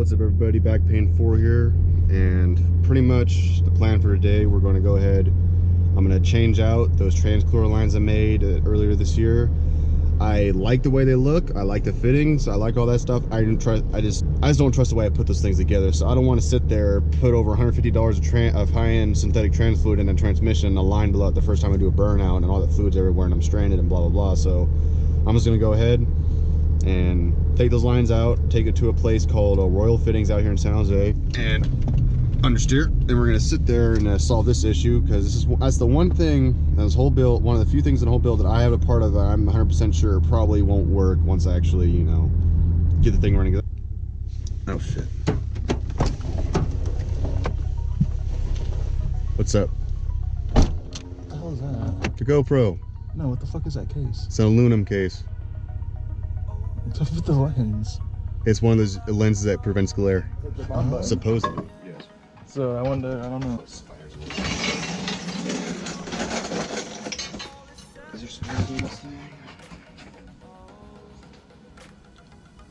What's up, everybody? Back paying 4 here, and pretty much the plan for today, we're going to go ahead, I'm going to change out those TransCooler lines I made earlier this year. I like the way they look, I like the fittings, I like all that stuff. I just don't trust the way I put those things together, so I don't want to sit there, put over $150 of high-end synthetic trans fluid in a transmission and a line blow out the first time I do a burnout and all that fluid's everywhere and I'm stranded and blah blah blah. So I'm just going to go ahead and take those lines out, take it to a place called Royal Fittings out here in San Jose, and understeer. Then we're gonna sit there and solve this issue, because that's the one thing in this whole build, one of the few things in the whole build that I have a part of that I'm 100% sure probably won't work once I actually, you know, get the thing running. Oh shit. What's up? What the hell is that? The GoPro. No, what the fuck is that case? It's an aluminum case. What's up with the lens? It's one of those lenses that prevents glare. Supposedly, yes. So I wonder, I don't know. Is there spiders in this thing?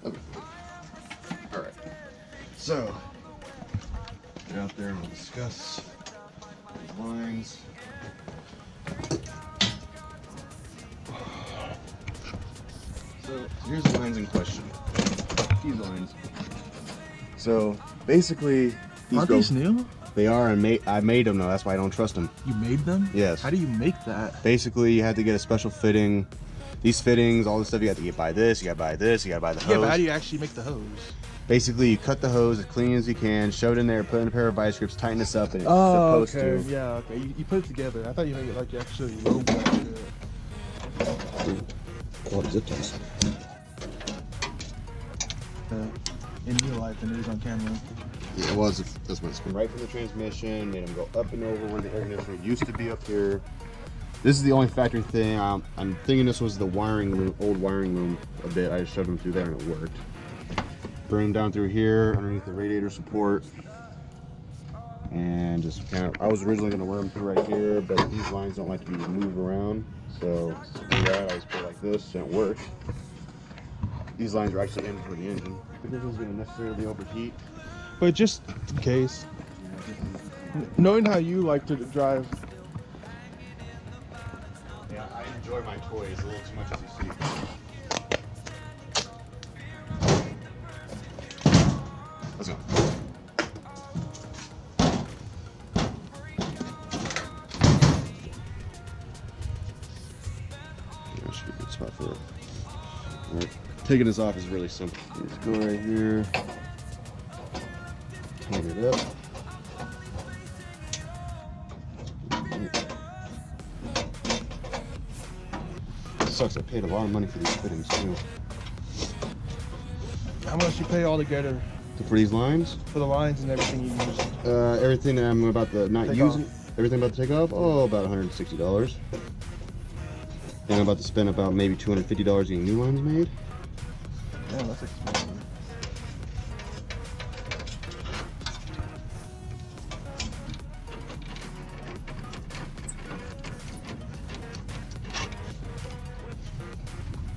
Okay. Alright. So, get out there and we'll discuss these lines. So here's the lines in question. These lines. So basically, Aren't these new? They are, and I made them though. That's why I don't trust them. You made them? Yes. How do you make that? Basically, you had to get a special fitting. These fittings, all this stuff, you have to buy this. You gotta buy this. You gotta buy the hose. Yeah, but how do you actually make the hose? Basically, you cut the hose as clean as you can, shove it in there, put in a pair of vice grips, tighten this up, and it's supposed to. Yeah, okay. You put it together. I thought you made it like you actually rolled that shit. Oh, zip ties. In real life than it is on camera. Yeah, it was. That's what it's been right from the transmission. Made them go up and over when the air conditioner used to be up here. This is the only factory thing. I'm thinking this was the wiring loom, old wiring loom a bit. I just shoved them through there and it worked. Bring them down through here underneath the radiator support, and just kind of. I was originally going to run them through right here, but these lines don't like to be moved around, so to do that I just put it like this and it worked. These lines are actually in for the engine. But this is going to necessarily overheat. But just in case, knowing how you like to drive. Yeah, I enjoy my toys a little too much, as you see. Let's go. Yeah, that should be a good spot for it. All right. Taking this off is really simple. You just go right here, tighten it up. It sucks, I paid a lot of money for these fittings too. How much you pay all together? For these lines? For the lines and everything you use? Everything that I'm about to not Take using, off. everything I'm about to take off, oh, about $160. And I'm about to spend about maybe $250 getting new lines made. Damn, that's expensive.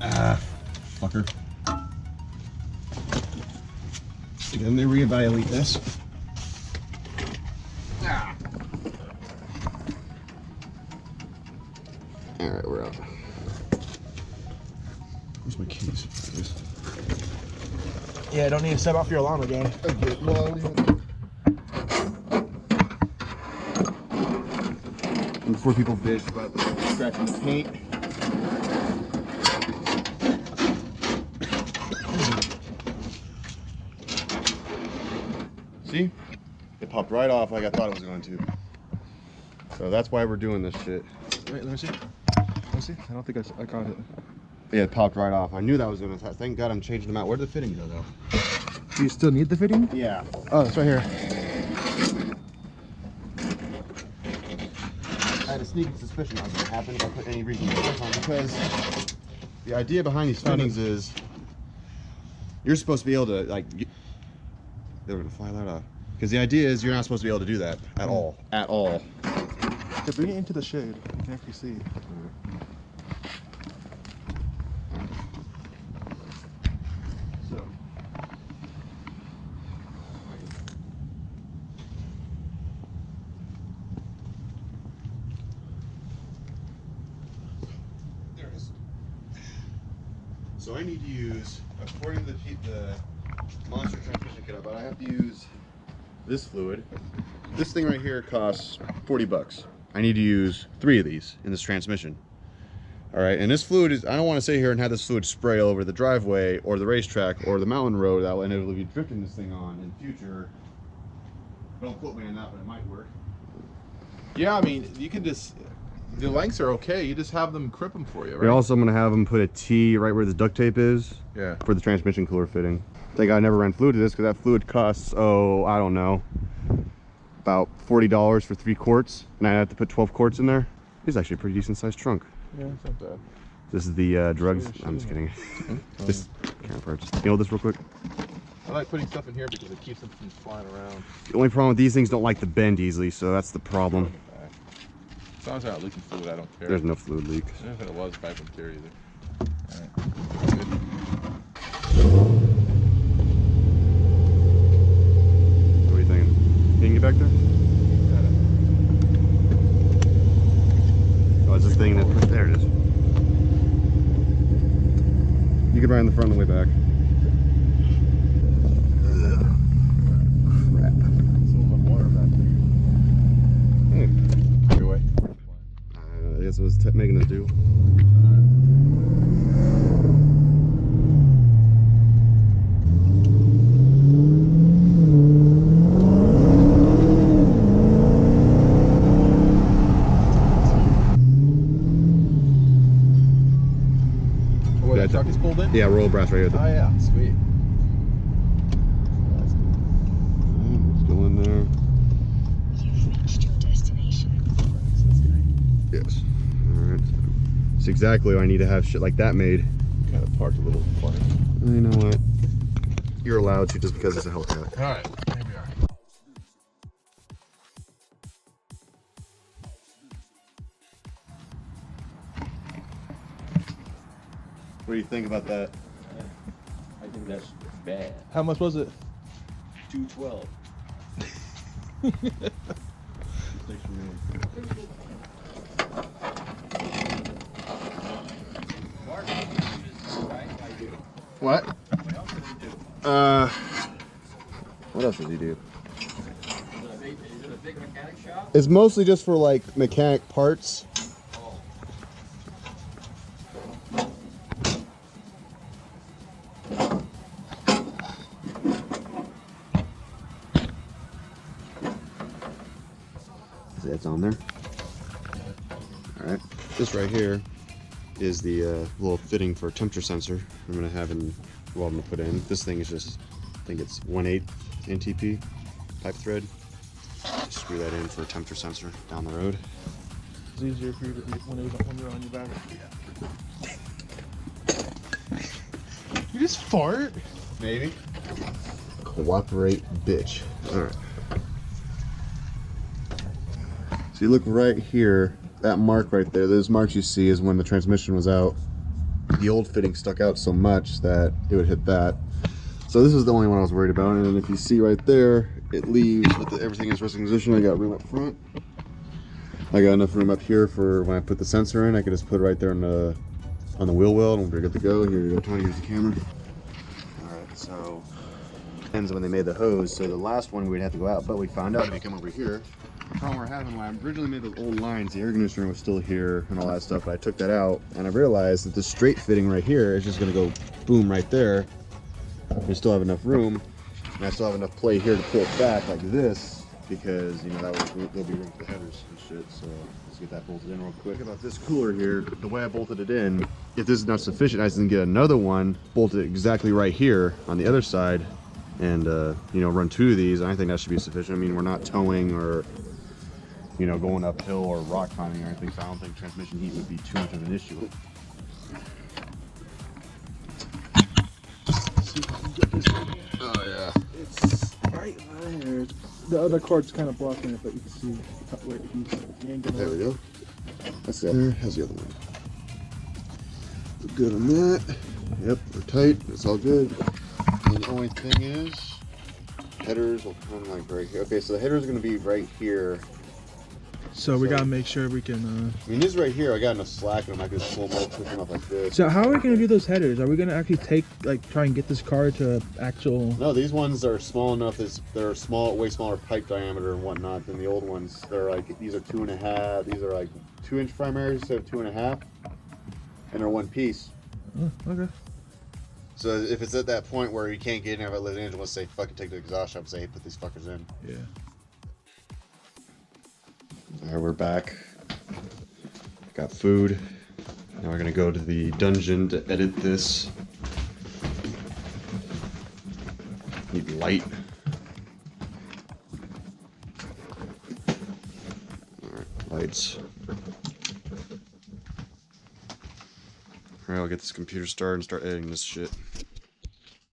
Ah, fucker. So let me reevaluate this. Ah. All right, we're out. Where's my keys? Yeah, don't need to set off your alarm again. Okay, well, before people bitch about scratching the paint. See? It popped right off like I thought it was going to. So that's why we're doing this shit. Wait, let me see. Let me see. I don't think I caught it. Yeah, it popped right off. I knew that was gonna. Thank God I'm changing them out. Where did the fitting go though? Do you still need the fitting? Yeah. Oh, it's right here. I had a sneaking suspicion that was gonna happen if I put any reasonable force on, because the idea behind these fittings is you're supposed to be able to they're gonna fly that off. Because the idea is you're not supposed to be able to do that at all. At all. Okay, bring it into the shade. I can actually see. So I need to use, according to the monster transmission kit, but I have to use this fluid. This thing right here costs 40 bucks. I need to use 3 of these in this transmission. All right, and this fluid is, I don't want to sit here and have this fluid spray all over the driveway or the racetrack or the mountain road that will inevitably be drifting this thing on in the future. Don't quote me on that, but it might work. Yeah, I mean, you can just, the lengths are okay. You just have them crimp them for you, right? We're also going to have them put a T right where the duct tape is. Yeah. For the transmission cooler fitting. Thank God I never ran fluid to this because that fluid costs, oh, I don't know, about $40 for 3 quarts, and I have to put 12 quarts in there. It's actually a pretty decent sized trunk. Yeah, it's not bad. This is the drugs. I'm just kidding. Just camera parts. You know this real quick. I like putting stuff in here because it keeps them from flying around. The only problem with these things don't like to bend easily, so that's the problem. As long as I'm not leaking fluid, I don't care. There's no fluid leak. I don't think it was back in there either. Alright. What are you thinking? Can you get back there? Oh, it's this thing that, there it is. You can ride in the front on the way back. Crap. Some water back there. Your way. I guess it was making us do. That truck is pulled in? Yeah, roll brass right here. Oh yeah, sweet. Let's go in there. You've reached your destination. Yes. Alright. It's exactly why I need to have shit like that made. Kind of parked a little funny. You know what? You're allowed to just because it's a Hellcat. Alright, here we are. What do you think about that? I think that's bad. How much was it? 212. What? What else did he do? What else does he do? Is it a big mechanic shop? It's mostly just for like mechanic parts. Oh. That's on there. All right. This right here is the little fitting for temperature sensor I'm gonna have in. Well, I'm gonna put in. This thing is just, I think it's 1/8 NTP pipe thread. Just screw that in for a temperature sensor down the road. It's easier for you to be when you're on your back. You just fart? Maybe. Cooperate, bitch. All right. So you look right here, that mark right there, those marks you see is when the transmission was out. The old fitting stuck out so much that it would hit that. So this is the only one I was worried about. And then if you see right there, it leaves with everything in its resting position. I got room up front. I got enough room up here for when I put the sensor in. I could just put it right there on the wheel well and we're good to go. Here you go, Tony, here's the camera. All right, so ends when they made the hose. So the last one we'd have to go out, but we found out if you come over here, the problem we're having when I originally made those old lines, the air conditioner was still here and all that stuff, but I took that out and I realized that this straight fitting right here is just gonna go boom right there. We still have enough room and I still have enough play here to pull it back like this because, you know, there'll be room for the headers and shit. So let's get that bolted in real quick. About this cooler here, the way I bolted it in, if this is not sufficient, I just can get another one, bolt it exactly right here on the other side and, you know, run 2 of these. And I think that should be sufficient. I mean, we're not towing or, you know, going uphill or rock climbing or anything, so I don't think transmission heat would be too much of an issue. Oh yeah. It's right there. The other cord's kind of blocking it, but you can see where he's yanking There it. we go. That's the other. How's the other one? We're good on that. Yep, we're tight. It's all good. And the only thing is, headers will come like right here. Okay, so the headers are going to be right here. So we gotta make sure we can. I mean, this right here, I got enough slack, and I'm not gonna pull them all quick up like this. So how are we gonna do those headers? Are we gonna actually try and get this car to actual? No, these ones are small enough. They're small, way smaller pipe diameter and whatnot than the old ones. They're like, these are 2.5. These are like 2-inch primaries instead of 2.5, and they're one piece. Oh, okay. So if it's at that point where you can't get in, if I live in Angel, let's say fucking take the exhaust shop and say, hey, put these fuckers in. Yeah. Alright, we're back. Got food. Now we're gonna go to the dungeon to edit this. Need light. Alright, lights. Alright, I'll get this computer started and start editing this shit.